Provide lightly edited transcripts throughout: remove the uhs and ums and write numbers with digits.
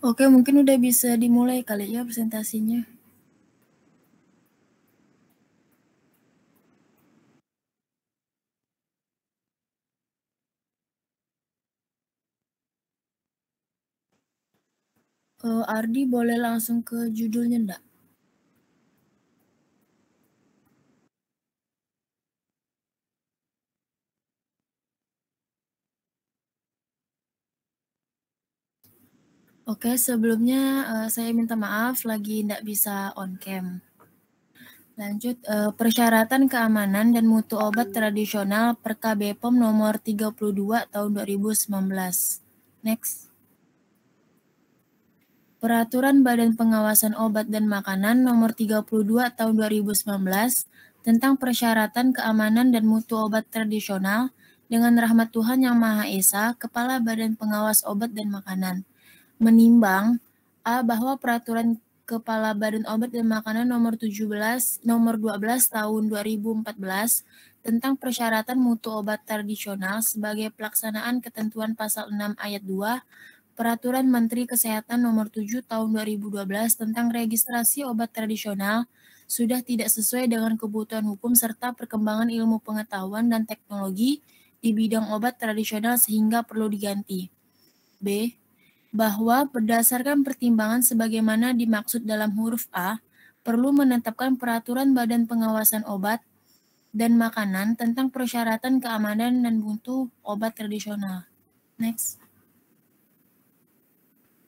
Oke, mungkin udah bisa dimulai kali ya presentasinya. Ardi boleh langsung ke judulnya enggak? Oke, sebelumnya saya minta maaf lagi enggak bisa on cam. Lanjut, persyaratan keamanan dan mutu obat tradisional Perka BPOM nomor 32 tahun 2019. Next. Peraturan Badan Pengawasan Obat dan Makanan nomor 32 tahun 2019 tentang persyaratan keamanan dan mutu obat tradisional dengan rahmat Tuhan Yang Maha Esa, Kepala Badan Pengawas Obat dan Makanan, menimbang bahwa peraturan Kepala Badan Obat dan Makanan nomor 12 tahun 2014 tentang persyaratan mutu obat tradisional sebagai pelaksanaan ketentuan pasal 6 ayat 2 Peraturan Menteri Kesehatan Nomor 7 Tahun 2012 tentang registrasi obat tradisional sudah tidak sesuai dengan kebutuhan hukum serta perkembangan ilmu pengetahuan dan teknologi di bidang obat tradisional sehingga perlu diganti. B. Bahwa berdasarkan pertimbangan sebagaimana dimaksud dalam huruf A, perlu menetapkan peraturan Badan Pengawasan Obat dan Makanan tentang persyaratan keamanan dan mutu obat tradisional. Next.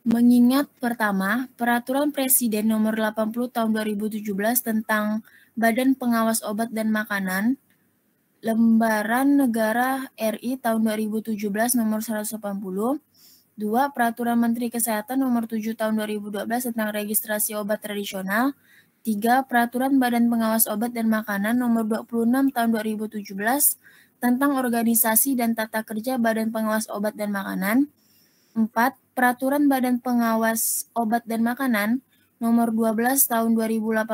Mengingat pertama, Peraturan Presiden Nomor 80 Tahun 2017 tentang Badan Pengawas Obat dan Makanan, Lembaran Negara RI Tahun 2017 Nomor 180, 2. Peraturan Menteri Kesehatan Nomor 7 Tahun 2012 tentang registrasi obat tradisional, 3. Peraturan Badan Pengawas Obat dan Makanan Nomor 26 Tahun 2017 tentang organisasi dan tata kerja Badan Pengawas Obat dan Makanan, 4. Peraturan Badan Pengawas Obat dan Makanan Nomor 12 Tahun 2018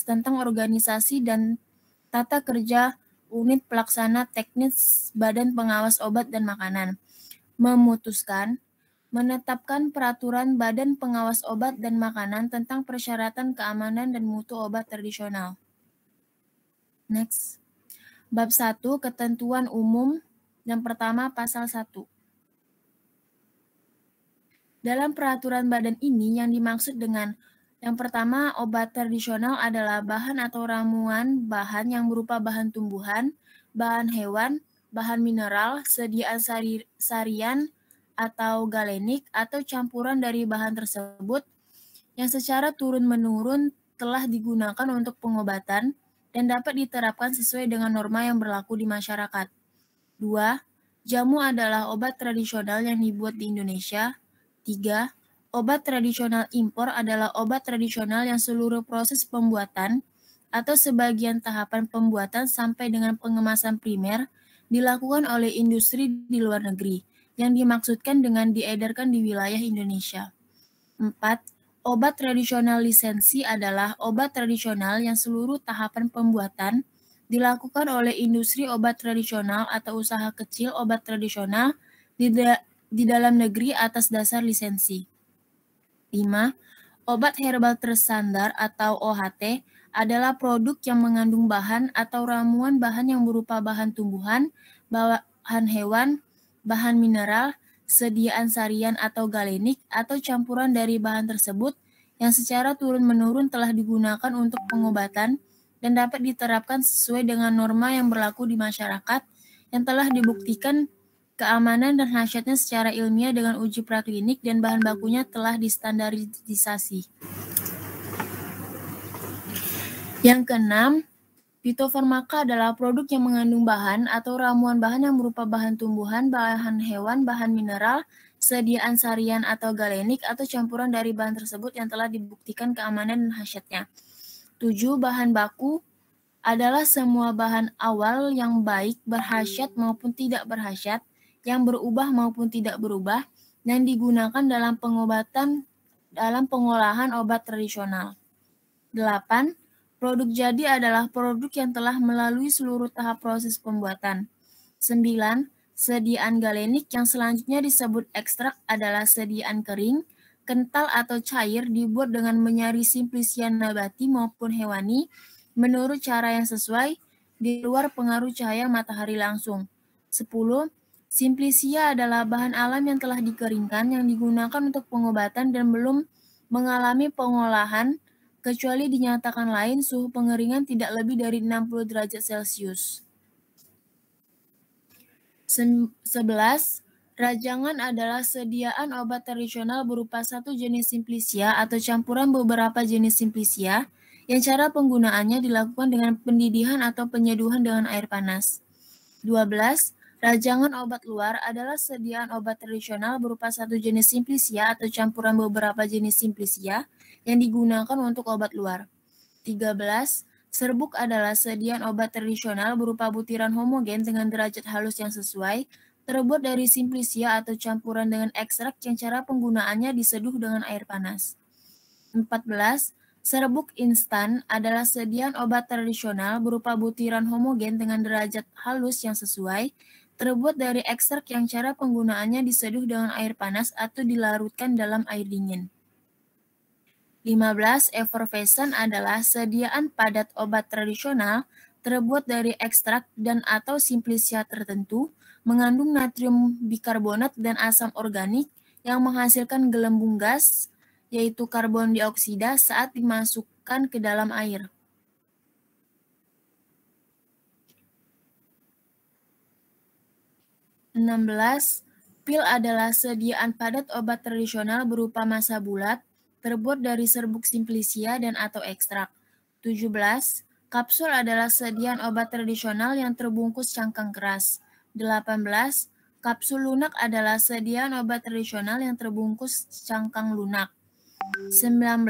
tentang organisasi dan tata kerja unit pelaksana teknis Badan Pengawas Obat dan Makanan. Memutuskan menetapkan peraturan Badan Pengawas Obat dan Makanan tentang persyaratan keamanan dan mutu obat tradisional. Next. Bab 1 Ketentuan Umum. Yang pertama pasal 1. Dalam peraturan badan ini yang dimaksud dengan yang pertama, obat tradisional adalah bahan atau ramuan bahan yang berupa bahan tumbuhan, bahan hewan, bahan mineral, sediaan sarian atau galenik atau campuran dari bahan tersebut yang secara turun-menurun telah digunakan untuk pengobatan dan dapat diterapkan sesuai dengan norma yang berlaku di masyarakat. 2. Jamu adalah obat tradisional yang dibuat di Indonesia. 3. Obat tradisional impor adalah obat tradisional yang seluruh proses pembuatan atau sebagian tahapan pembuatan sampai dengan pengemasan primer dilakukan oleh industri di luar negeri yang dimaksudkan dengan diedarkan di wilayah Indonesia. 4. Obat tradisional lisensi adalah obat tradisional yang seluruh tahapan pembuatan dilakukan oleh industri obat tradisional atau usaha kecil obat tradisional di dalam negeri atas dasar lisensi. 5. Obat herbal terstandar atau OHT adalah produk yang mengandung bahan atau ramuan bahan yang berupa bahan tumbuhan, bahan hewan, bahan mineral, sediaan sarian atau galenik, atau campuran dari bahan tersebut yang secara turun-menurun telah digunakan untuk pengobatan dan dapat diterapkan sesuai dengan norma yang berlaku di masyarakat yang telah dibuktikan keamanan dan khasiatnya secara ilmiah dengan uji praklinik dan bahan bakunya telah distandarisasi. Yang keenam, fitofarmaka adalah produk yang mengandung bahan atau ramuan bahan yang berupa bahan tumbuhan, bahan hewan, bahan mineral, sediaan sarian atau galenik, atau campuran dari bahan tersebut yang telah dibuktikan keamanan dan khasiatnya. 7. Bahan baku adalah semua bahan awal yang baik berkhasiat maupun tidak berkhasiat, yang berubah maupun tidak berubah, dan digunakan dalam pengolahan obat tradisional. 8. Produk jadi adalah produk yang telah melalui seluruh tahap proses pembuatan. 9. Sediaan galenik yang selanjutnya disebut ekstrak adalah sediaan kering. kental atau cair dibuat dengan menyari simplisia nabati maupun hewani menurut cara yang sesuai di luar pengaruh cahaya matahari langsung. 10. Simplisia adalah bahan alam yang telah dikeringkan yang digunakan untuk pengobatan dan belum mengalami pengolahan kecuali dinyatakan lain suhu pengeringan tidak lebih dari 60 derajat Celcius. 11. Rajangan adalah sediaan obat tradisional berupa satu jenis simplisia atau campuran beberapa jenis simplisia yang cara penggunaannya dilakukan dengan pendidihan atau penyeduhan dengan air panas. 12. Rajangan obat luar adalah sediaan obat tradisional berupa satu jenis simplisia atau campuran beberapa jenis simplisia yang digunakan untuk obat luar. 13. Serbuk adalah sediaan obat tradisional berupa butiran homogen dengan derajat halus yang sesuai, terbuat dari simplisia atau campuran dengan ekstrak yang cara penggunaannya diseduh dengan air panas. 14. Serbuk instan adalah sediaan obat tradisional berupa butiran homogen dengan derajat halus yang sesuai, terbuat dari ekstrak yang cara penggunaannya diseduh dengan air panas atau dilarutkan dalam air dingin. 15. Effervescent adalah sediaan padat obat tradisional terbuat dari ekstrak dan atau simplisia tertentu, mengandung natrium bikarbonat dan asam organik yang menghasilkan gelembung gas, yaitu karbon dioksida saat dimasukkan ke dalam air. 16. Pil adalah sediaan padat obat tradisional berupa massa bulat, terbuat dari serbuk simplisia dan atau ekstrak. 17. Kapsul adalah sediaan obat tradisional yang terbungkus cangkang keras. 18. Kapsul lunak adalah sediaan obat tradisional yang terbungkus cangkang lunak. 19.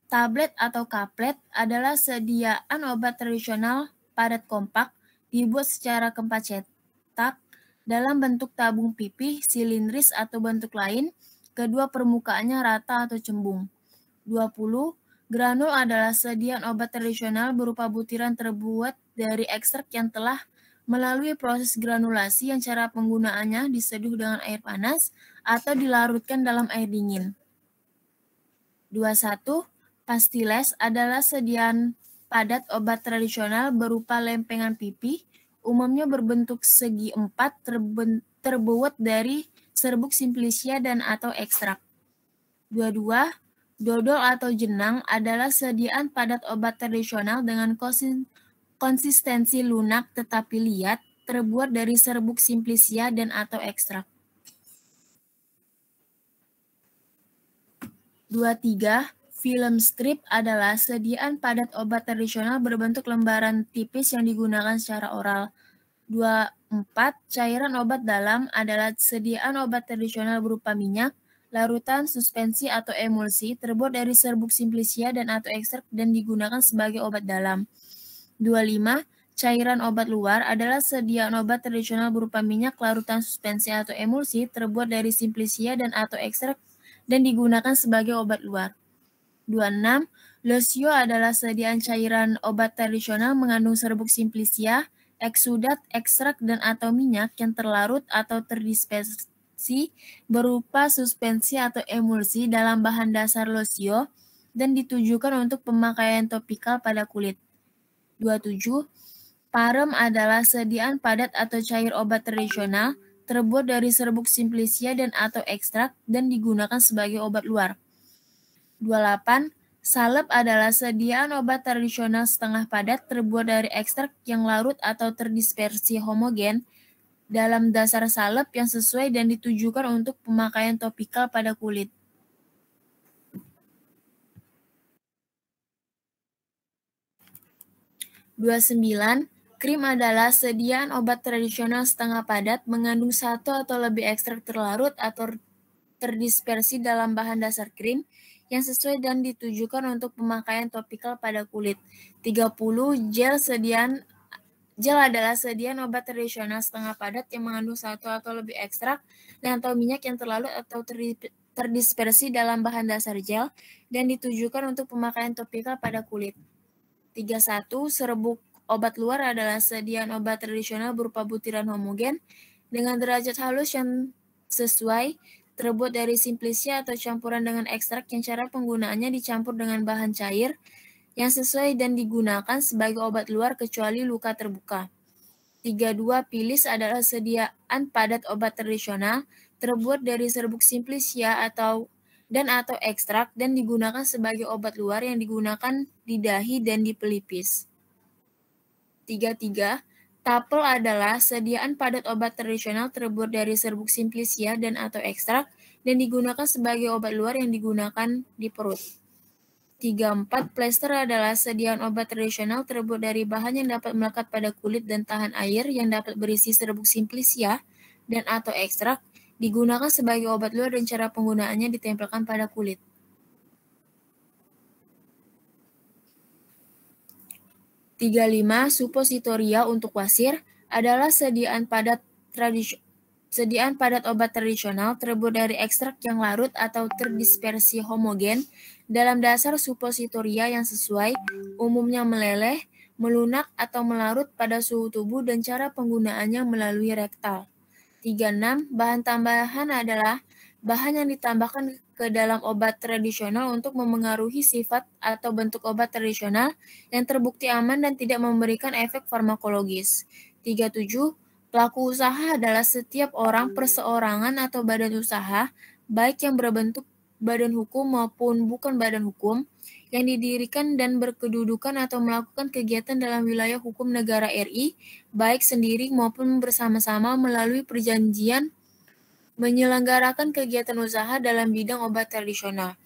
Tablet atau kaplet adalah sediaan obat tradisional padat kompak dibuat secara keempat cetak dalam bentuk tabung pipih, silindris atau bentuk lain, kedua permukaannya rata atau cembung. 20. Granul adalah sediaan obat tradisional berupa butiran terbuat dari ekstrak yang telah melalui proses granulasi yang cara penggunaannya diseduh dengan air panas atau dilarutkan dalam air dingin. 21. Pastiles adalah sediaan padat obat tradisional berupa lempengan pipih, umumnya berbentuk segi empat terbuat dari serbuk simplisia dan atau ekstrak. 22. Dodol atau jenang adalah sediaan padat obat tradisional dengan konsistensi lunak tetapi liat, terbuat dari serbuk simplisia dan atau ekstrak. 23. Film strip adalah sediaan padat obat tradisional berbentuk lembaran tipis yang digunakan secara oral. 24. Cairan obat dalam adalah sediaan obat tradisional berupa minyak, larutan, suspensi, atau emulsi, terbuat dari serbuk simplisia dan atau ekstrak dan digunakan sebagai obat dalam. 25. Cairan obat luar adalah sediaan obat tradisional berupa minyak, larutan, suspensi, atau emulsi, terbuat dari simplisia dan atau ekstrak dan digunakan sebagai obat luar. 26. Losio adalah sediaan cairan obat tradisional mengandung serbuk simplisia, eksudat, ekstrak, dan atau minyak yang terlarut atau terdispersi berupa suspensi atau emulsi dalam bahan dasar losio dan ditujukan untuk pemakaian topikal pada kulit. 27. Parem adalah sediaan padat atau cair obat tradisional terbuat dari serbuk simplisia dan atau ekstrak dan digunakan sebagai obat luar. 28. Salep adalah sediaan obat tradisional setengah padat terbuat dari ekstrak yang larut atau terdispersi homogen dalam dasar salep yang sesuai dan ditujukan untuk pemakaian topikal pada kulit. 29. Krim adalah sediaan obat tradisional setengah padat mengandung satu atau lebih ekstrak terlarut atau terdispersi dalam bahan dasar krim yang sesuai dan ditujukan untuk pemakaian topikal pada kulit. 30. Gel adalah sediaan obat tradisional setengah padat yang mengandung satu atau lebih ekstrak dan atau minyak yang terlarut atau terdispersi dalam bahan dasar gel dan ditujukan untuk pemakaian topikal pada kulit. 31. Serbuk obat luar adalah sediaan obat tradisional berupa butiran homogen dengan derajat halus yang sesuai, terbuat dari simplicia atau campuran dengan ekstrak yang cara penggunaannya dicampur dengan bahan cair yang sesuai dan digunakan sebagai obat luar kecuali luka terbuka. 32 pilis adalah sediaan padat obat tradisional terbuat dari serbuk simplicia atau ekstrak dan digunakan sebagai obat luar yang digunakan di dahi dan di pelipis. 33. Tapel adalah sediaan padat obat tradisional terbuat dari serbuk simplicia dan atau ekstrak dan digunakan sebagai obat luar yang digunakan di perut. 34. Plester adalah sediaan obat tradisional terbuat dari bahan yang dapat melekat pada kulit dan tahan air yang dapat berisi serbuk simplicia dan atau ekstrak, digunakan sebagai obat luar dan cara penggunaannya ditempelkan pada kulit. 35. Supositoria untuk wasir adalah sediaan padat obat tradisional terbuat dari ekstrak yang larut atau terdispersi homogen dalam dasar supositoria yang sesuai, umumnya meleleh, melunak, atau melarut pada suhu tubuh dan cara penggunaannya melalui rektal. 36. Bahan tambahan adalah bahan yang ditambahkan ke dalam obat tradisional untuk memengaruhi sifat atau bentuk obat tradisional yang terbukti aman dan tidak memberikan efek farmakologis. 37. Pelaku usaha adalah setiap orang, perseorangan, atau badan usaha, baik yang berbentuk badan hukum maupun bukan badan hukum, yang didirikan dan berkedudukan atau melakukan kegiatan dalam wilayah hukum negara RI, baik sendiri maupun bersama-sama melalui perjanjian menyelenggarakan kegiatan usaha dalam bidang obat tradisional.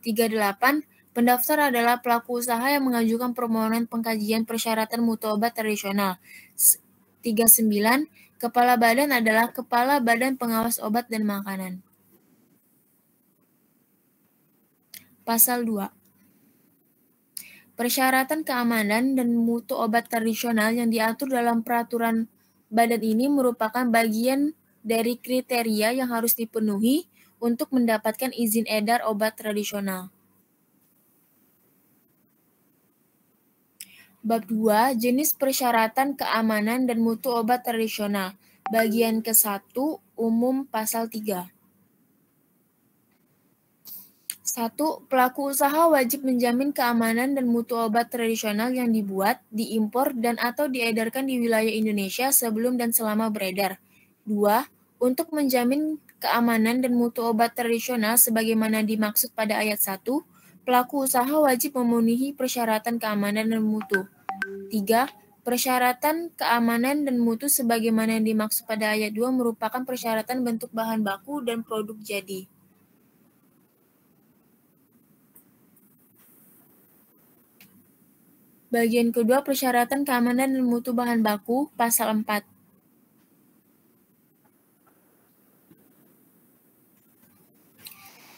38. Pendaftar adalah pelaku usaha yang mengajukan permohonan pengkajian persyaratan mutu obat tradisional. 39. Kepala badan adalah Kepala Badan Pengawas Obat dan Makanan. Pasal 2. Persyaratan keamanan dan mutu obat tradisional yang diatur dalam peraturan badan ini merupakan bagian dari kriteria yang harus dipenuhi untuk mendapatkan izin edar obat tradisional. Bab 2. Jenis persyaratan keamanan dan mutu obat tradisional. Bagian ke-1, umum pasal 3. 1. Pelaku usaha wajib menjamin keamanan dan mutu obat tradisional yang dibuat, diimpor, dan atau diedarkan di wilayah Indonesia sebelum dan selama beredar. 2. Untuk menjamin keamanan dan mutu obat tradisional sebagaimana dimaksud pada ayat 1, pelaku usaha wajib memenuhi persyaratan keamanan dan mutu. 3. Persyaratan keamanan dan mutu sebagaimana dimaksud pada ayat 2 merupakan persyaratan bentuk bahan baku dan produk jadi. Bagian kedua, persyaratan keamanan dan mutu bahan baku, pasal 4.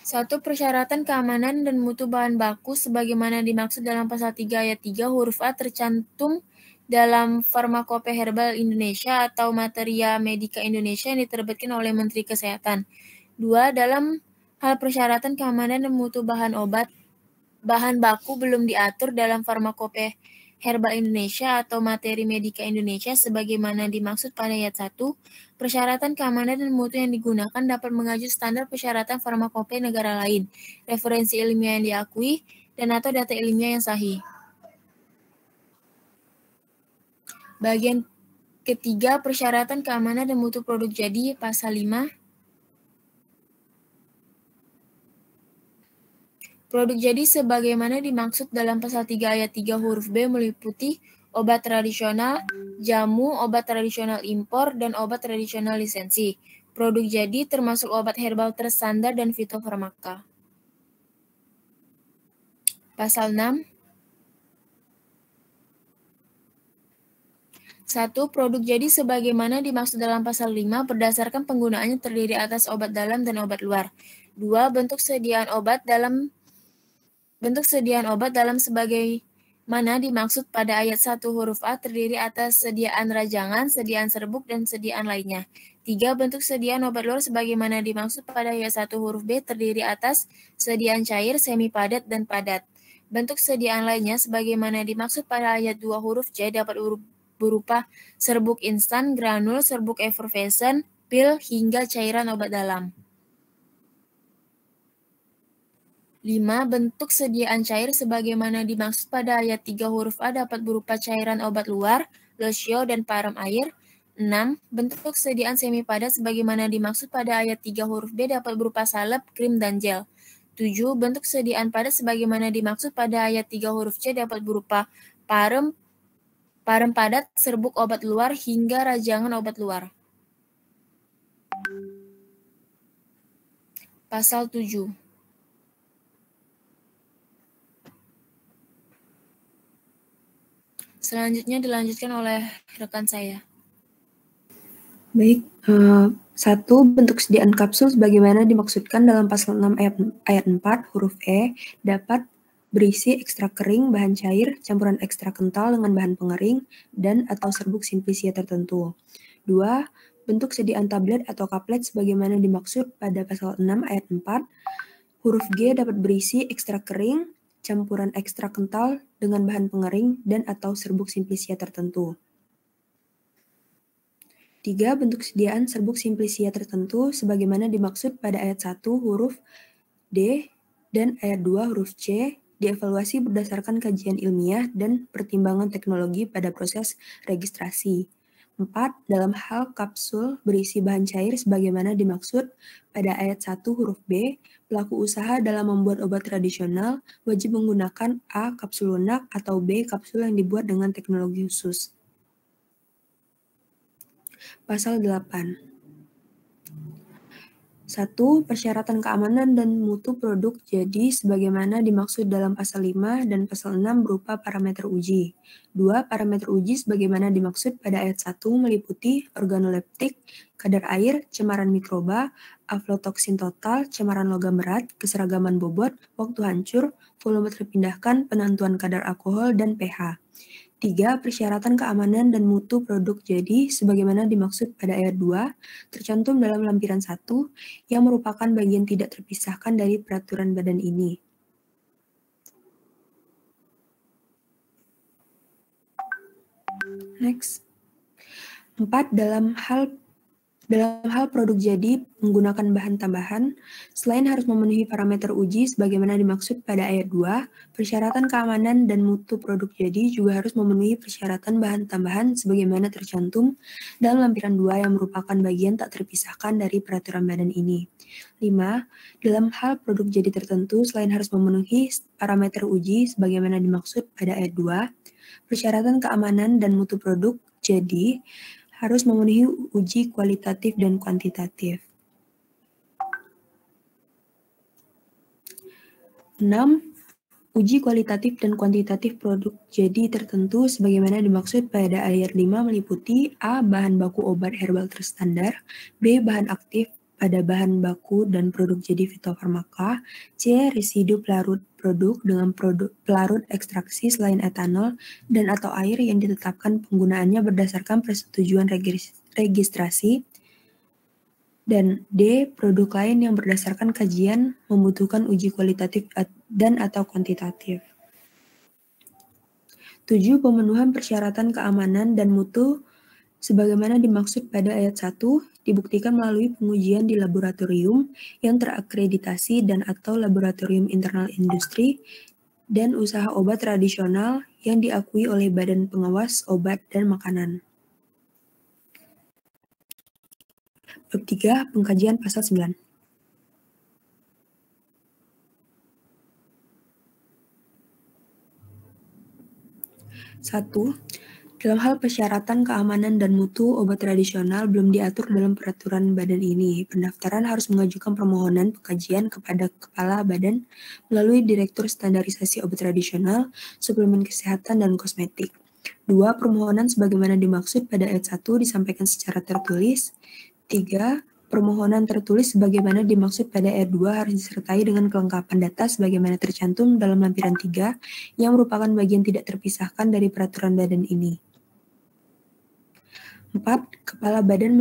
1. Persyaratan keamanan dan mutu bahan baku sebagaimana dimaksud dalam pasal 3 ayat 3 huruf A tercantum dalam Farmakope Herbal Indonesia atau Materia Medica Indonesia yang diterbitkan oleh Menteri Kesehatan. 2. Dalam hal persyaratan keamanan dan mutu bahan baku belum diatur dalam Farmakope Herbal Indonesia atau Materi Medica Indonesia sebagaimana dimaksud pada ayat 1, persyaratan keamanan dan mutu yang digunakan dapat mengacu standar persyaratan farmakope negara lain, referensi ilmiah yang diakui, dan atau data ilmiah yang sahih. Bagian ketiga, persyaratan keamanan dan mutu produk jadi, pasal 5. Produk jadi sebagaimana dimaksud dalam pasal 3 ayat 3 huruf B meliputi obat tradisional, jamu, obat tradisional impor, dan obat tradisional lisensi. Produk jadi termasuk obat herbal terstandar dan fitofarmaka. Pasal 6. 1. Produk jadi sebagaimana dimaksud dalam pasal 5 berdasarkan penggunaannya terdiri atas obat dalam dan obat luar. 2. Bentuk sediaan obat dalam sebagaimana dimaksud pada ayat 1 huruf A terdiri atas sediaan rajangan, sediaan serbuk, dan sediaan lainnya. 3. Bentuk sediaan obat luar sebagaimana dimaksud pada ayat 1 huruf B terdiri atas sediaan cair, semi padat, dan padat. Bentuk sediaan lainnya sebagaimana dimaksud pada ayat 2 huruf C dapat berupa serbuk instan, granul, serbuk effervescent, pil, hingga cairan obat dalam. 5. Bentuk sediaan cair sebagaimana dimaksud pada ayat 3 huruf A dapat berupa cairan obat luar, losio, dan parem air. 6. Bentuk sediaan semi padat sebagaimana dimaksud pada ayat 3 huruf B dapat berupa salep, krim, dan gel. 7. Bentuk sediaan padat sebagaimana dimaksud pada ayat 3 huruf C dapat berupa parem padat, serbuk obat luar, hingga rajangan obat luar. Pasal 7. Selanjutnya dilanjutkan oleh rekan saya. Baik, 1. Bentuk sediaan kapsul sebagaimana dimaksudkan dalam pasal 6 ayat 4 huruf E dapat berisi ekstrak kering, bahan cair, campuran ekstrak kental dengan bahan pengering, dan atau serbuk simplisia tertentu. 2. Bentuk sediaan tablet atau kaplet sebagaimana dimaksud pada pasal 6 ayat 4 huruf G dapat berisi ekstrak kering, campuran ekstrak kental dengan bahan pengering, dan atau serbuk simplisia tertentu. 3. Bentuk sediaan serbuk simplisia tertentu sebagaimana dimaksud pada ayat 1 huruf D dan ayat 2 huruf C dievaluasi berdasarkan kajian ilmiah dan pertimbangan teknologi pada proses registrasi. 4. Dalam hal kapsul berisi bahan cair sebagaimana dimaksud pada ayat 1 huruf B, pelaku usaha dalam membuat obat tradisional wajib menggunakan A. Kapsul lunak atau B. Kapsul yang dibuat dengan teknologi khusus. Pasal 8. 1. Persyaratan keamanan dan mutu produk jadi sebagaimana dimaksud dalam pasal 5 dan pasal 6 berupa parameter uji. 2. Parameter uji sebagaimana dimaksud pada ayat 1 meliputi organoleptik, kadar air, cemaran mikroba, aflatoksin total, cemaran logam berat, keseragaman bobot, waktu hancur, volume terpindahkan, penentuan kadar alkohol, dan pH. 3. Persyaratan keamanan dan mutu produk jadi sebagaimana dimaksud pada ayat 2 tercantum dalam lampiran 1 yang merupakan bagian tidak terpisahkan dari peraturan badan ini. Next. 4. Dalam hal produk jadi menggunakan bahan tambahan, selain harus memenuhi parameter uji sebagaimana dimaksud pada ayat 2, persyaratan keamanan dan mutu produk jadi juga harus memenuhi persyaratan bahan tambahan sebagaimana tercantum dalam lampiran 2 yang merupakan bagian tak terpisahkan dari peraturan badan ini. 5. Dalam hal produk jadi tertentu, selain harus memenuhi parameter uji sebagaimana dimaksud pada ayat 2, persyaratan keamanan dan mutu produk jadi harus memenuhi uji kualitatif dan kuantitatif. 6. Uji kualitatif dan kuantitatif produk jadi tertentu sebagaimana dimaksud pada ayat 5 meliputi A. Bahan baku obat herbal terstandar, B. Bahan aktif pada bahan baku dan produk jadi fitofarmaka, C. Residu pelarut produk dengan pelarut ekstraksi selain etanol dan atau air yang ditetapkan penggunaannya berdasarkan persetujuan registrasi, dan D. Produk lain yang berdasarkan kajian membutuhkan uji kualitatif dan atau kuantitatif. 7. Pemenuhan persyaratan keamanan dan mutu sebagaimana dimaksud pada ayat 1 dibuktikan melalui pengujian di laboratorium yang terakreditasi dan atau laboratorium internal industri dan usaha obat tradisional yang diakui oleh Badan Pengawas Obat dan Makanan. Bab 3. Pengkajian pasal 9. 1. Dalam hal persyaratan keamanan dan mutu obat tradisional belum diatur dalam peraturan badan ini. Pendaftaran harus mengajukan permohonan pengkajian kepada Kepala Badan melalui Direktur Standarisasi Obat Tradisional, Suplemen Kesehatan, dan Kosmetik. 2. Permohonan sebagaimana dimaksud pada ayat 1 disampaikan secara tertulis. 3. Permohonan tertulis sebagaimana dimaksud pada ayat 2 harus disertai dengan kelengkapan data sebagaimana tercantum dalam lampiran 3 yang merupakan bagian tidak terpisahkan dari peraturan badan ini. 4. Kepala Badan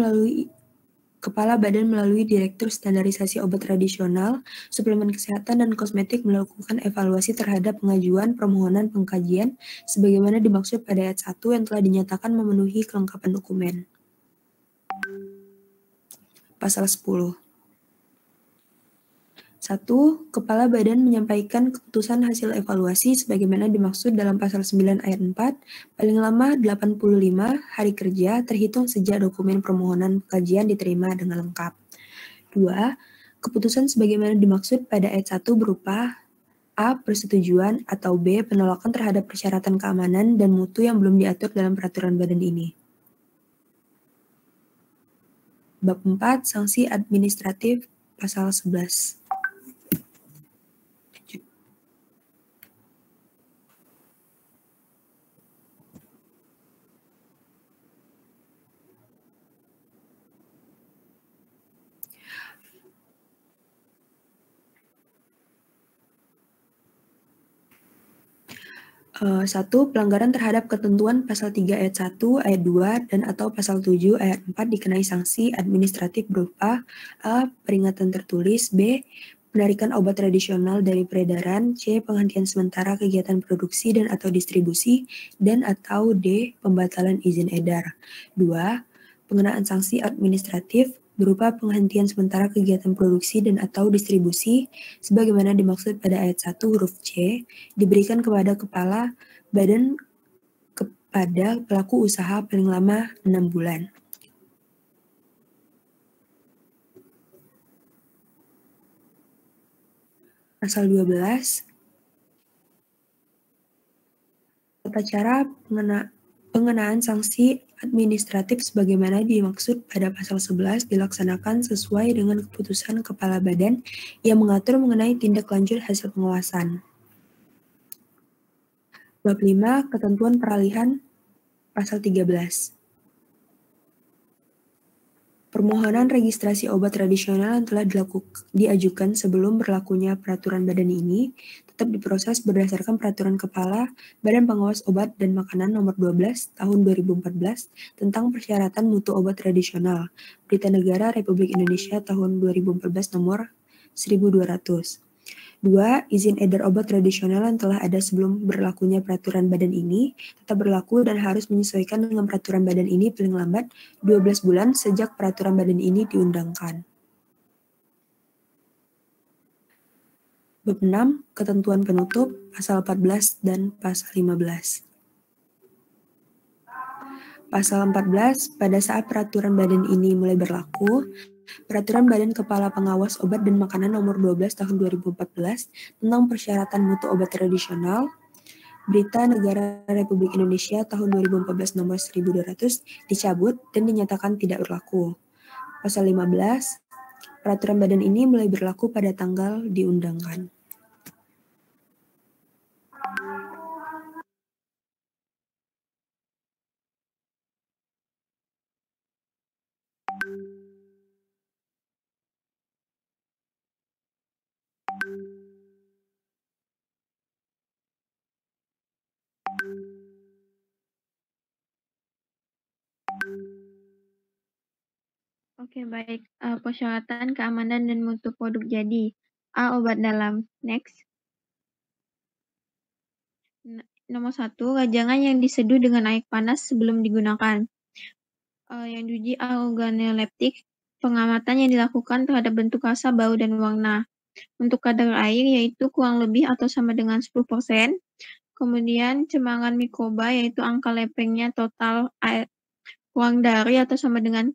melalui Direktur Standarisasi Obat Tradisional, Suplemen Kesehatan, dan Kosmetik melakukan evaluasi terhadap pengajuan permohonan pengkajian sebagaimana dimaksud pada ayat 1 yang telah dinyatakan memenuhi kelengkapan dokumen. Pasal 10. 1. 1. Kepala Badan menyampaikan keputusan hasil evaluasi sebagaimana dimaksud dalam pasal 9 ayat 4, paling lama 85 hari kerja terhitung sejak dokumen permohonan kajian diterima dengan lengkap. 2. Keputusan sebagaimana dimaksud pada ayat 1 berupa A. Persetujuan atau B. Penolakan terhadap persyaratan keamanan dan mutu yang belum diatur dalam peraturan badan ini. Bab 4. Sanksi administratif pasal 11. Satu, pelanggaran terhadap ketentuan pasal 3 ayat 1, ayat 2, dan atau pasal 7 ayat 4 dikenai sanksi administratif berupa A. Peringatan tertulis, B. Penarikan obat tradisional dari peredaran, C. Penghentian sementara kegiatan produksi dan atau distribusi, dan atau D. Pembatalan izin edar. 2. Pengenaan sanksi administratif berupa penghentian sementara kegiatan produksi dan atau distribusi sebagaimana dimaksud pada ayat 1 huruf C diberikan kepada kepala badan kepada pelaku usaha paling lama 6 bulan. Pasal 12. Tata cara pengenaan sanksi administratif sebagaimana dimaksud pada pasal 11 dilaksanakan sesuai dengan keputusan kepala badan yang mengatur mengenai tindak lanjut hasil pengawasan. Bab 5. Ketentuan peralihan pasal 13. Permohonan registrasi obat tradisional yang telah diajukan sebelum berlakunya peraturan badan ini tetap diproses berdasarkan peraturan Kepala Badan Pengawas Obat dan Makanan nomor 12 tahun 2014 tentang persyaratan mutu obat tradisional. Berita Negara Republik Indonesia tahun 2014 nomor 1200. 2. Izin edar obat tradisional yang telah ada sebelum berlakunya peraturan badan ini tetap berlaku dan harus menyesuaikan dengan peraturan badan ini paling lambat 12 bulan sejak peraturan badan ini diundangkan. Bab 6. Ketentuan penutup pasal 14 dan pasal 15. Pasal 14. Pada saat peraturan badan ini mulai berlaku, Peraturan Badan Kepala Pengawas Obat dan Makanan nomor 12 tahun 2014 tentang persyaratan mutu obat tradisional, Berita Negara Republik Indonesia tahun 2014 nomor 1200 dicabut dan dinyatakan tidak berlaku. Pasal 15, peraturan badan ini mulai berlaku pada tanggal diundangkan. Oke, baik. Persyaratan keamanan dan mutu produk jadi. A. Obat dalam. Next. Nomor 1. Rajangan yang diseduh dengan air panas sebelum digunakan. Yang diuji organoleptik. Pengamatan yang dilakukan terhadap bentuk, rasa, bau, dan warna. Untuk kadar air yaitu kurang lebih atau sama dengan 10%. Kemudian cemaran mikroba yaitu angka lepengnya total air kurang dari atau sama dengan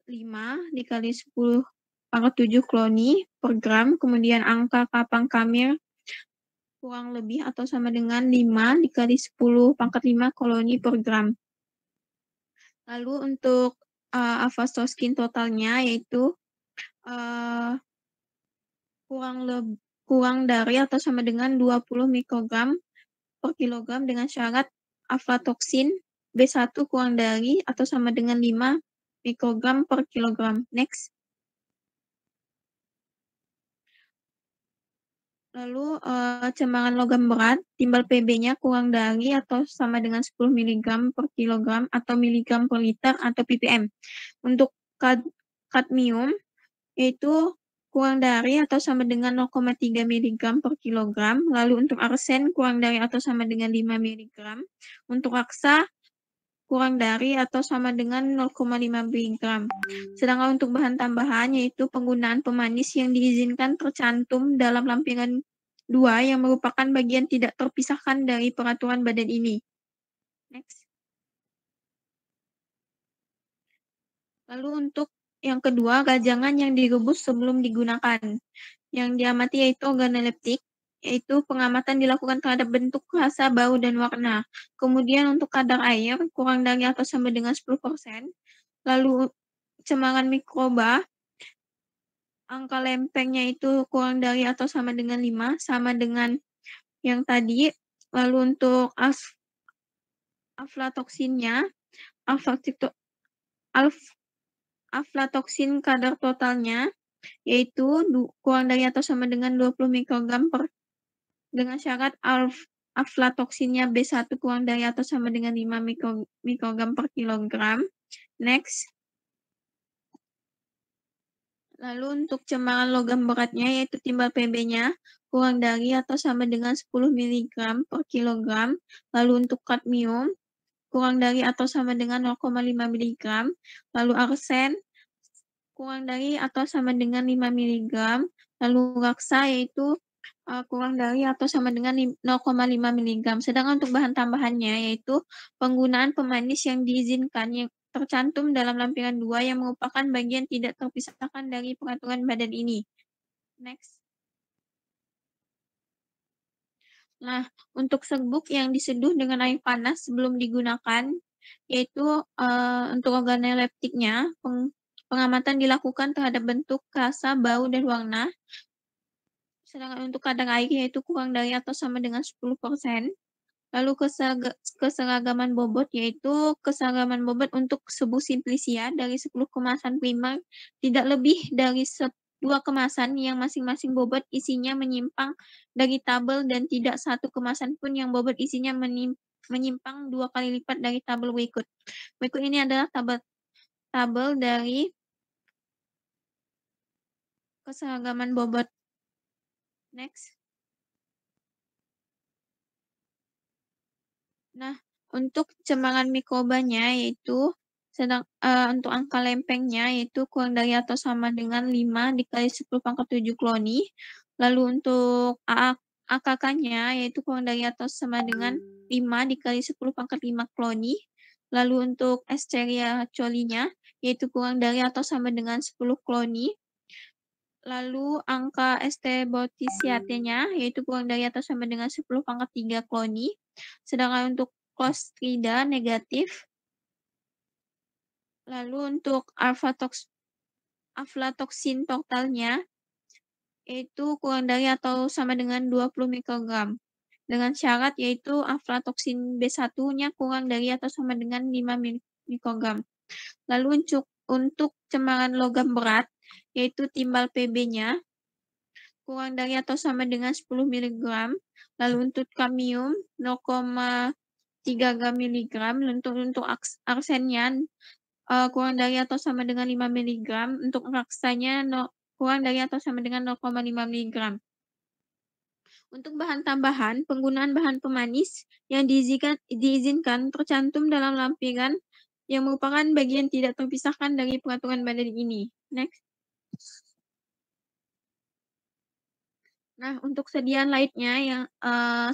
5 dikali 10 pangkat 7 kloni per gram. Kemudian angka kapang kamir kurang lebih atau sama dengan 5 dikali 10 pangkat 5 koloni per gram. Lalu untuk aflatoxin totalnya yaitu kurang dari atau sama dengan 20 mikrogram per kilogram dengan syarat aflatoxin B1 kurang dari atau sama dengan 5 mikrogram per kilogram. Next. Lalu cemaran logam berat, timbal Pb-nya kurang dari atau sama dengan 10 mg per kilogram atau miligram per liter atau ppm. Untuk kadmium, yaitu kurang dari atau sama dengan 0,3 mg per kilogram. Lalu untuk arsen kurang dari atau sama dengan 5 mg. Untuk raksa kurang dari atau sama dengan 0,5 mg. Sedangkan untuk bahan tambahan yaitu penggunaan pemanis yang diizinkan tercantum dalam lampiran 2 yang merupakan bagian tidak terpisahkan dari peraturan badan ini. Next. Lalu untuk yang kedua, gajangan yang direbus sebelum digunakan. Yang diamati yaitu organoleptik, yaitu pengamatan dilakukan terhadap bentuk, rasa, bau, dan warna. Kemudian untuk kadar air, kurang dari atau sama dengan 10%. Lalu cemaran mikroba, angka lempengnya itu kurang dari atau sama dengan 5, sama dengan yang tadi. Lalu untuk aflatoksinnya, aflatoksin kadar totalnya yaitu kurang dari atau sama dengan 20 mikrogram dengan syarat aflatoksinnya B1 kurang dari atau sama dengan 5 mikrogram per kilogram. Next. Lalu untuk cemaran logam beratnya yaitu timbal Pb-nya kurang dari atau sama dengan 10 mg per kilogram. Lalu untuk kadmium kurang dari atau sama dengan 0,5 mg. Lalu arsen kurang dari atau sama dengan 5 mg. Lalu raksa yaitu kurang dari atau sama dengan 0,5 mg. Sedangkan untuk bahan tambahannya yaitu penggunaan pemanis yang diizinkan yang tercantum dalam lampiran 2 yang merupakan bagian tidak terpisahkan dari peraturan badan ini. Next. Nah, untuk serbuk yang diseduh dengan air panas sebelum digunakan, yaitu untuk organoleptiknya, pengamatan dilakukan terhadap bentuk, rasa, bau, dan warna. Sedangkan untuk kadar air yaitu kurang dari atau sama dengan 10%. Lalu keseragaman bobot yaitu keseragaman bobot untuk sebuah simplisia dari 10 kemasan primer tidak lebih dari 2 kemasan yang masing-masing bobot isinya menyimpang dari tabel dan tidak satu kemasan pun yang bobot isinya menyimpang 2 kali lipat dari tabel berikut. Berikut ini adalah tabel dari keseragaman bobot. Next. Nah, untuk cemaran mikrobanya yaitu untuk angka lempengnya yaitu kurang dari atau sama dengan 5 dikali 10⁻⁷ kloni. Lalu untuk AKK-nya yaitu kurang dari atau sama dengan 5 dikali 10⁻⁵ kloni. Lalu untuk Escherichia coli-nya yaitu kurang dari atau sama dengan 10 kloni. Lalu angka Steboticiate-nya yaitu kurang dari atau sama dengan 10⁻³ kloni. Sedangkan untuk Clostridia negatif. Lalu untuk aflatoksin totalnya yaitu kurang dari atau sama dengan 20 mikrogram. Dengan syarat yaitu aflatoksin B1-nya kurang dari atau sama dengan 5 mikrogram. Lalu untuk cemaran logam berat yaitu timbal Pb-nya kurang dari atau sama dengan 10 mg. Lalu untuk kadmium 0,3 mg. Untuk arsennya kurang dari atau sama dengan 5 mg. Untuk raksanya kurang dari atau sama dengan 0,5 mg. Untuk bahan tambahan, penggunaan bahan pemanis yang diizinkan tercantum dalam lampiran yang merupakan bagian tidak terpisahkan dari peraturan badan ini. Next. Nah, untuk sediaan lainnya yang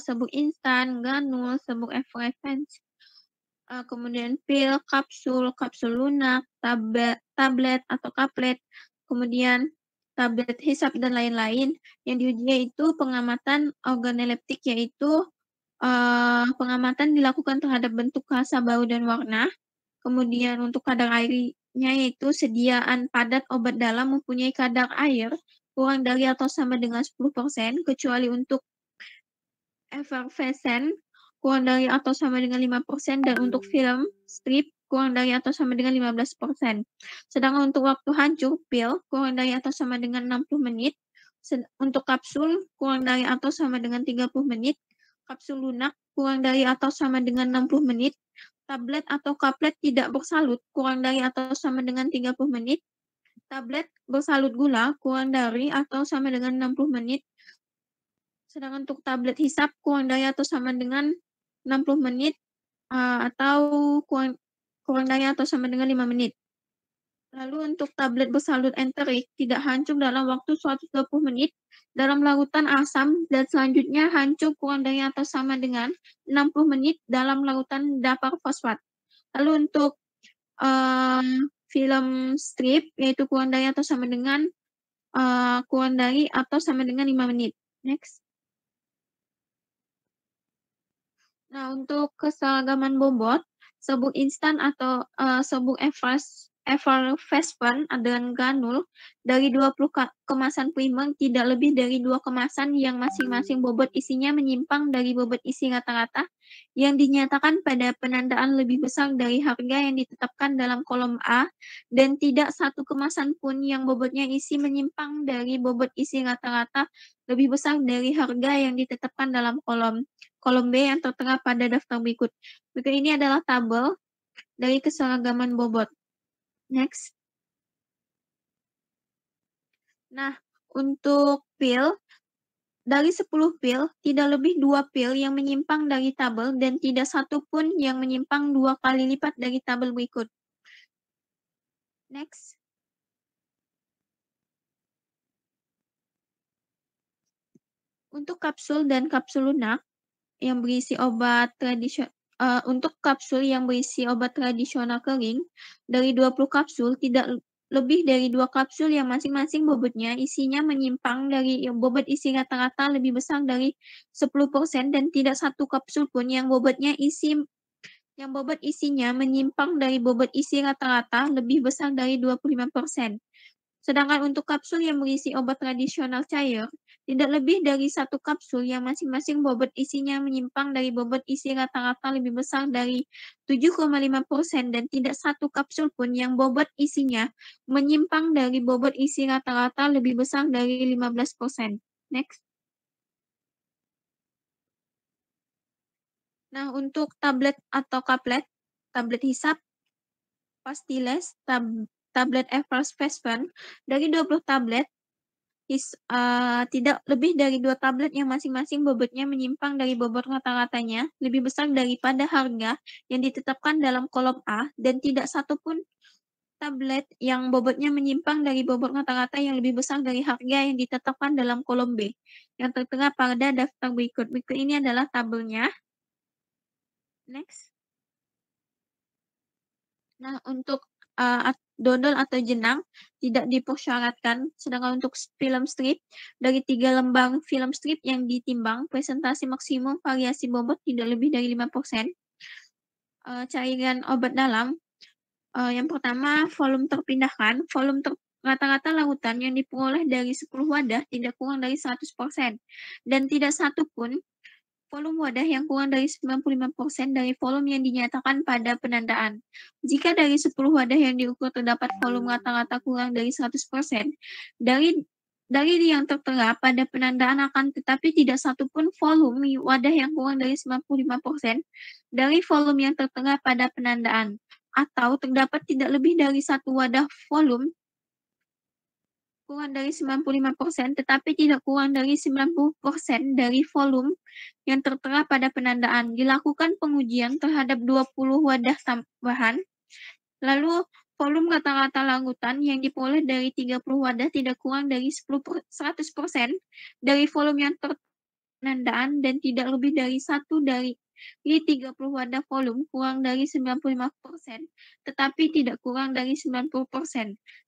serbuk instan, granul, serbuk effervescens, kemudian pil, kapsul lunak, tablet atau kaplet, kemudian tablet hisap dan lain-lain yang diuji yaitu pengamatan organoleptik yaitu pengamatan dilakukan terhadap bentuk, rasa, bau, dan warna. Kemudian untuk kadar airnya yaitu sediaan padat obat dalam mempunyai kadar air kurang dari atau sama dengan 10%, kecuali untuk effervescen kurang dari atau sama dengan 5%, dan untuk film strip kurang dari atau sama dengan 15%. Sedangkan untuk waktu hancur pil kurang dari atau sama dengan 60 menit, untuk kapsul kurang dari atau sama dengan 30 menit, kapsul lunak kurang dari atau sama dengan 60 menit, tablet atau kaplet tidak bersalut kurang dari atau sama dengan 30 menit, tablet bersalut gula kurang dari atau sama dengan 60 menit, sedangkan untuk tablet hisap kurang dari atau sama dengan 60 menit, atau kurang dari atau sama dengan 5 menit. Lalu untuk tablet bersalut enterik tidak hancur dalam waktu 120 menit dalam larutan asam dan selanjutnya hancur kurang dari atau sama dengan 60 menit dalam larutan dapar fosfat. Lalu untuk film strip yaitu kurang dari atau sama dengan 5 menit. Next. Nah, untuk keseragaman bobot, serbuk instan atau serbuk effervescent dengan granul dari 20 kemasan primer tidak lebih dari 2 kemasan yang masing-masing bobot isinya menyimpang dari bobot isi rata-rata yang dinyatakan pada penandaan lebih besar dari harga yang ditetapkan dalam kolom A dan tidak satu kemasan pun yang bobotnya isi menyimpang dari bobot isi rata-rata lebih besar dari harga yang ditetapkan dalam kolom B yang tertera pada daftar berikut. Berikut ini adalah tabel dari keseragaman bobot. Next. Nah, untuk pil, dari 10 pil, tidak lebih 2 pil yang menyimpang dari tabel dan tidak satu pun yang menyimpang 2 kali lipat dari tabel berikut. Next. Untuk kapsul dan kapsul lunak yang berisi obat tradisional, untuk kapsul yang berisi obat tradisional kering, dari 20 kapsul tidak lebih dari 2 kapsul yang masing-masing bobotnya isinya menyimpang dari bobot isi rata-rata lebih besar dari 10% dan tidak satu kapsul pun yang bobot isinya menyimpang dari bobot isi rata-rata lebih besar dari 25%. Sedangkan untuk kapsul yang berisi obat tradisional cair, tidak lebih dari satu kapsul yang masing-masing bobot isinya menyimpang dari bobot isi rata-rata lebih besar dari 7,5% dan tidak satu kapsul pun yang bobot isinya menyimpang dari bobot isi rata-rata lebih besar dari 15%. Next. Nah, untuk tablet atau kaplet, tablet hisap, pastiles, tablet effervescent, dari 20 tablet, tidak lebih dari 2 tablet yang masing-masing bobotnya menyimpang dari bobot rata-ratanya lebih besar daripada harga yang ditetapkan dalam kolom A dan tidak satu pun tablet yang bobotnya menyimpang dari bobot rata-rata yang lebih besar dari harga yang ditetapkan dalam kolom B yang tertera pada daftar berikut. Berikut ini adalah tabelnya. Next. Nah, untuk dodol atau jenang tidak dipersyaratkan, sedangkan untuk film strip, dari 3 lembar film strip yang ditimbang, presentasi maksimum variasi bobot tidak lebih dari 5%. Cairan obat dalam, yang pertama, volume terpindahkan. Volume rata-rata larutan yang diperoleh dari 10 wadah tidak kurang dari 100%, dan tidak satu pun volume wadah yang kurang dari 95% dari volume yang dinyatakan pada penandaan. Jika dari 10 wadah yang diukur terdapat volume rata-rata kurang dari 100%, dari yang tertera pada penandaan akan tetapi tidak satu pun volume wadah yang kurang dari 95% dari volume yang tertera pada penandaan, atau terdapat tidak lebih dari satu wadah volume kurang dari 95% tetapi tidak kurang dari 90% dari volume yang tertera pada penandaan. Dilakukan pengujian terhadap 20 wadah tambahan. Lalu volume rata-rata larutan yang diperoleh dari 30 wadah tidak kurang dari 100% dari volume yang penandaan dan tidak lebih dari 1 dari 30 wadah volume kurang dari 95%, tetapi tidak kurang dari 90%,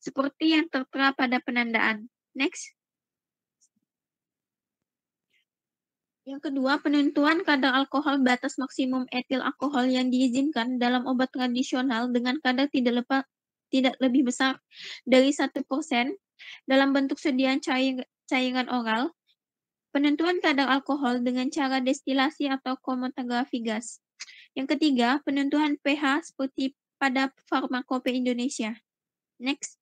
seperti yang tertera pada penandaan. Next. Yang kedua, penentuan kadar alkohol batas maksimum etil alkohol yang diizinkan dalam obat tradisional dengan kadar tidak lebih besar dari 1% dalam bentuk sediaan cairan oral. Penentuan kadar alkohol dengan cara destilasi atau kromatografi gas. Yang ketiga, penentuan pH seperti pada Farmakope Indonesia. Next.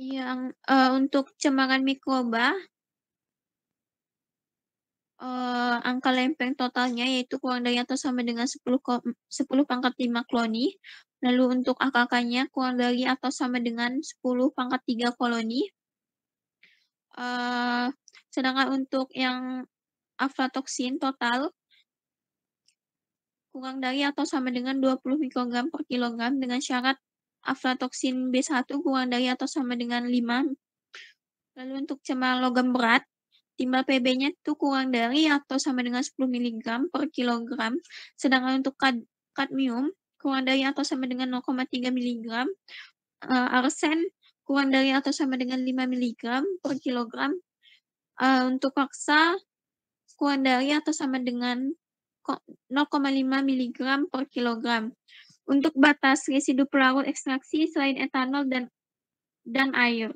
Yang untuk cemaran mikroba, angka lempeng totalnya yaitu kurang dari atau sama dengan 10 pangkat 5 koloni. Lalu untuk AKK-nya kurang dari atau sama dengan 10 pangkat 3 koloni. Sedangkan untuk yang aflatoksin total kurang dari atau sama dengan 20 mikrogram per kilogram dengan syarat aflatoksin B1 kurang dari atau sama dengan 5. Lalu untuk cemaran logam berat, timbal Pb-nya itu kurang dari atau sama dengan 10 mg per kilogram. Sedangkan untuk kadmium kurang dari atau sama dengan 0,3 mg. Arsen kurang dari atau sama dengan 5 mg per kilogram. Untuk paksa kurang dari atau sama dengan 0,5 mg per kilogram. Untuk batas residu pelarut ekstraksi selain etanol dan air.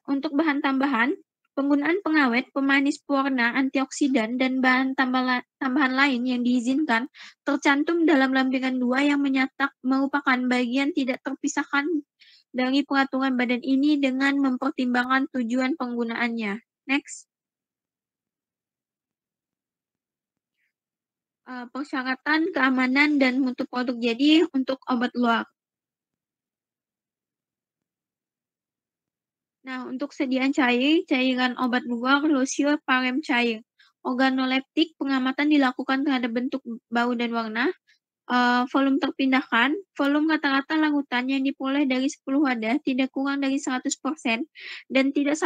Untuk bahan tambahan, penggunaan pengawet, pemanis pewarna, antioksidan, dan bahan tambahan lain yang diizinkan tercantum dalam lampiran 2 yang merupakan bagian tidak terpisahkan dari peraturan badan ini dengan mempertimbangkan tujuan penggunaannya. Next. Persyaratan, keamanan, dan mutu produk jadi untuk obat luar. Nah, untuk sediaan cairan obat luar, lotion, parem cair. Organoleptik, pengamatan dilakukan terhadap bentuk, bau, dan warna. Volume terpindahkan, volume rata-rata larutan yang diperoleh dari 10 wadah tidak kurang dari 100% dan tidak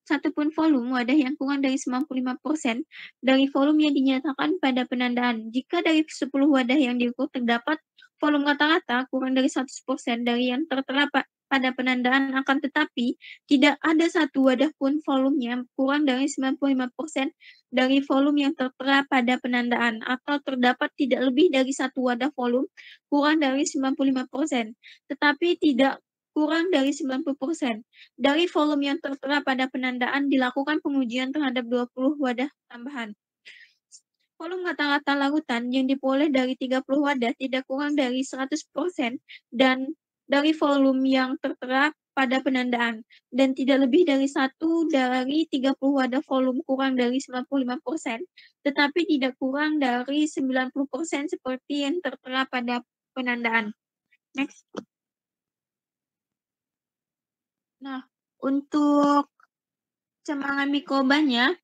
satupun volume wadah yang kurang dari 95% dari volume yang dinyatakan pada penandaan. Jika dari 10 wadah yang diukur terdapat volume rata-rata kurang dari 100% dari yang tertera pada penandaan, akan tetapi tidak ada satu wadah pun volumenya kurang dari 95% dari volume yang tertera pada penandaan, atau terdapat tidak lebih dari satu wadah volume kurang dari 95%, tetapi tidak kurang dari 90%. Dari volume yang tertera pada penandaan dilakukan pengujian terhadap 20 wadah tambahan. Volume rata-rata larutan yang diperoleh dari 30 wadah tidak kurang dari 100% dan dari volume yang tertera pada penandaan, dan tidak lebih dari 1 dari 30 wadah volume kurang dari 95%, tetapi tidak kurang dari 90% seperti yang tertera pada penandaan. Next. Nah, untuk cemaran mikrobanya,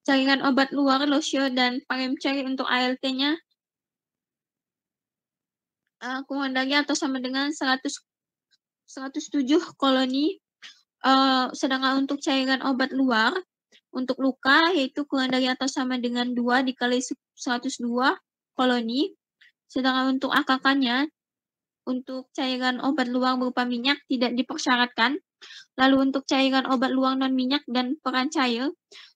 cairan obat luar, lotion, dan parem cair untuk ALT-nya kurang dari atau sama dengan 107 koloni. Sedangkan untuk cairan obat luar, untuk luka yaitu kurang dari atau sama dengan 2 dikali 102 koloni. Sedangkan untuk AKK-nya, untuk cairan obat luar berupa minyak tidak dipersyaratkan. Lalu untuk cairan obat luar non-minyak dan peran cair,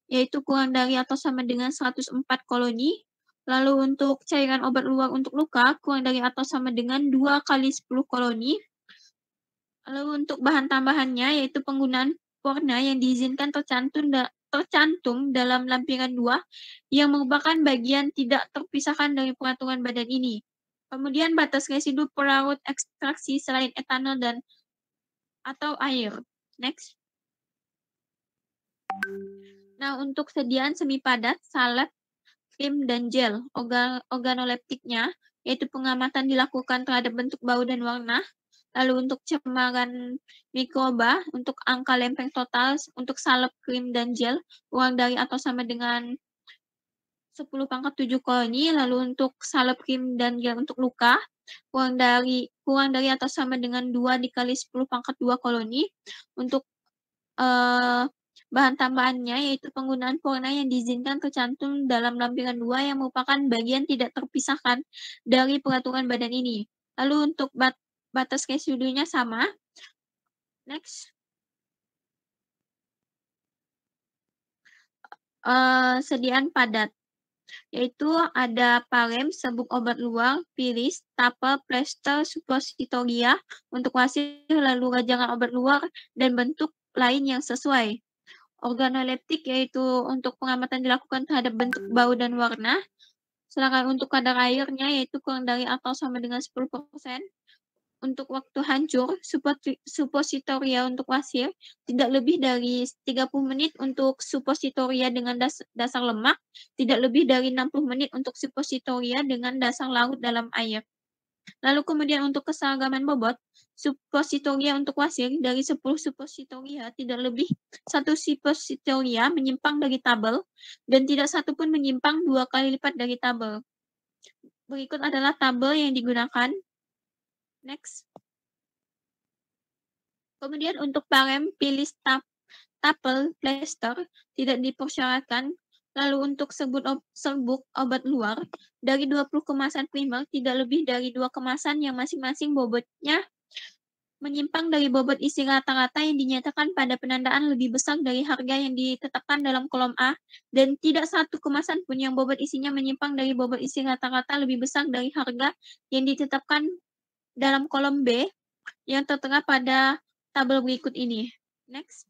yaitu kurang dari atau sama dengan 104 koloni. Lalu untuk cairan obat luar untuk luka, kurang dari atau sama dengan 2 kali 10 koloni. Lalu untuk bahan tambahannya, yaitu penggunaan pewarna yang diizinkan tercantum dalam lampiran 2, yang merupakan bagian tidak terpisahkan dari peraturan badan ini. Kemudian batas residu pelarut ekstraksi selain etanol atau air. Next. Nah, untuk sediaan semi padat, salep, krim, dan gel, organoleptiknya, yaitu pengamatan dilakukan terhadap bentuk, bau, dan warna. Lalu untuk cemaran mikroba, untuk angka lempeng total, untuk salep, krim, dan gel, kurang dari atau sama dengan 10⁻⁷ koloni. Lalu untuk salep, krim, dan gel untuk luka, kurang dari atau sama dengan 2 dikali 10⁻² koloni. Untuk bahan tambahannya, yaitu penggunaan pewarna yang diizinkan tercantum dalam lampiran 2 yang merupakan bagian tidak terpisahkan dari peraturan badan ini. Lalu untuk batas residunya sama. Next. Sediaan padat, yaitu ada parem, serbuk obat luar, pilis, tapel, plester, suppositoria untuk wasir, lalu rajangan obat luar, dan bentuk lain yang sesuai. Organoleptik, yaitu untuk pengamatan dilakukan terhadap bentuk, bau, dan warna. Sedangkan untuk kadar airnya, yaitu kurang dari atau sama dengan 10%. Untuk waktu hancur, suppositoria untuk wasir, tidak lebih dari 30 menit untuk suppositoria dengan dasar lemak, tidak lebih dari 60 menit untuk suppositoria dengan dasar larut dalam air. Lalu kemudian untuk keseragaman bobot, suppositoria untuk wasir dari 10 suppositoria tidak lebih 1 suppositoria menyimpang dari tabel dan tidak satu pun menyimpang 2 kali lipat dari tabel. Berikut adalah tabel yang digunakan. Next. Kemudian untuk parem pilih tapel plester tidak dipersyaratkan. Lalu untuk serbuk obat luar dari 20 kemasan primer tidak lebih dari 2 kemasan yang masing-masing bobotnya menyimpang dari bobot isi rata-rata yang dinyatakan pada penandaan lebih besar dari harga yang ditetapkan dalam kolom A dan tidak satu kemasan pun yang bobot isinya menyimpang dari bobot isi rata-rata lebih besar dari harga yang ditetapkan dalam kolom B yang tertera pada tabel berikut ini. Next.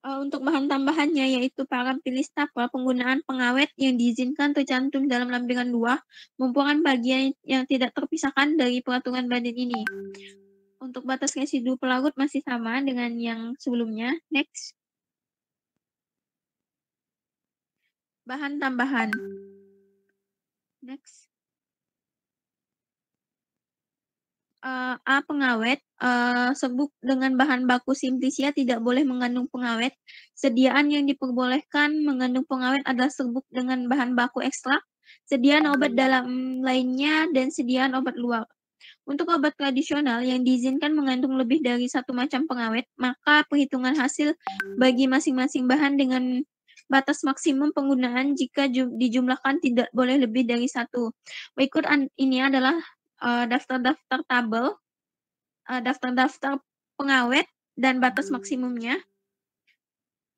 Untuk bahan tambahannya yaitu parem pilih stapel, penggunaan pengawet yang diizinkan tercantum dalam lampiran 2 merupakan bagian yang tidak terpisahkan dari peraturan badan ini. Untuk batas residu pelarut masih sama dengan yang sebelumnya. Next. Bahan tambahan. Next. A. Pengawet. Serbuk dengan bahan baku Simplicia tidak boleh mengandung pengawet. Sediaan yang diperbolehkan mengandung pengawet adalah serbuk dengan bahan baku ekstrak, sediaan obat dalam lainnya, dan sediaan obat luar. Untuk obat tradisional yang diizinkan mengandung lebih dari satu macam pengawet, maka perhitungan hasil bagi masing-masing bahan dengan batas maksimum penggunaan jika dijumlahkan tidak boleh lebih dari satu. Berikut ini adalah daftar-daftar tabel, daftar-daftar pengawet, dan batas maksimumnya.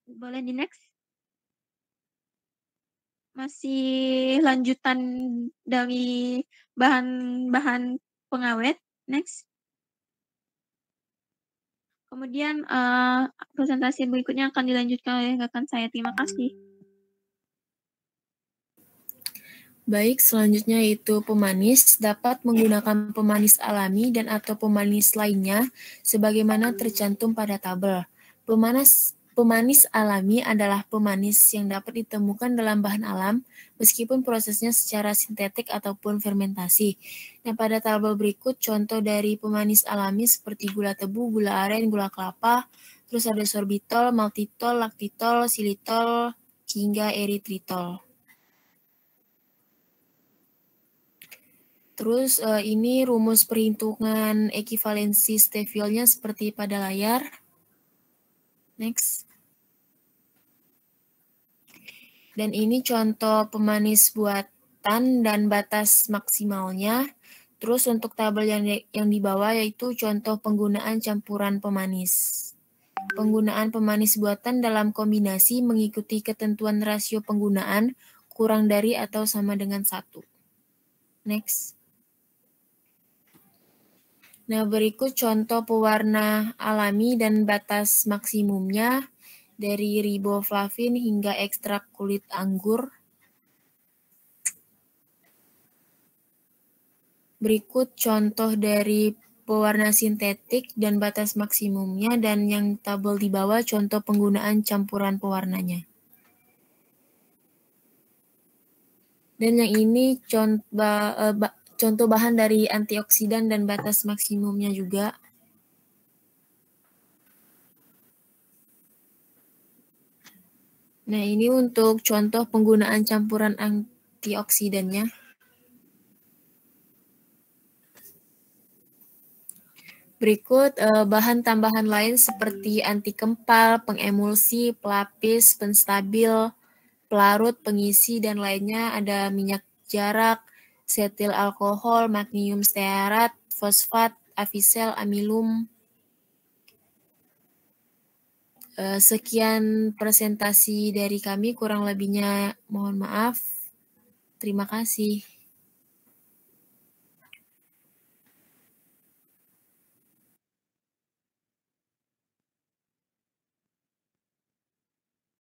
Boleh di next. Masih lanjutan dari bahan-bahan pengawet. Next. Kemudian presentasi berikutnya akan dilanjutkan oleh rekan saya. Terima kasih. Baik, selanjutnya yaitu pemanis dapat menggunakan pemanis alami dan atau pemanis lainnya sebagaimana tercantum pada tabel. Pemanis alami adalah pemanis yang dapat ditemukan dalam bahan alam meskipun prosesnya secara sintetik ataupun fermentasi. Nah, pada tabel berikut contoh dari pemanis alami seperti gula tebu, gula aren, gula kelapa, terus ada sorbitol, maltitol, laktitol, silitol, hingga eritritol. Terus ini rumus perhitungan ekivalensi steviolnya seperti pada layar. Next. Dan ini contoh pemanis buatan dan batas maksimalnya. Terus untuk tabel yang di bawah yaitu contoh penggunaan campuran pemanis. Penggunaan pemanis buatan dalam kombinasi mengikuti ketentuan rasio penggunaan kurang dari atau sama dengan 1. Next. Nah, berikut contoh pewarna alami dan batas maksimumnya dari riboflavin hingga ekstrak kulit anggur. Berikut contoh dari pewarna sintetik dan batas maksimumnya, dan yang tabel di bawah contoh penggunaan campuran pewarnanya. Dan yang ini contoh bahan dari antioksidan dan batas maksimumnya juga. Nah, ini untuk contoh penggunaan campuran antioksidannya. Berikut bahan tambahan lain seperti anti kempal, pengemulsi, pelapis, penstabil, pelarut, pengisi, dan lainnya. Ada minyak jarak, setil alkohol, magneum stearat, fosfat, avisel, amilum. Sekian presentasi dari kami, kurang lebihnya mohon maaf. Terima kasih.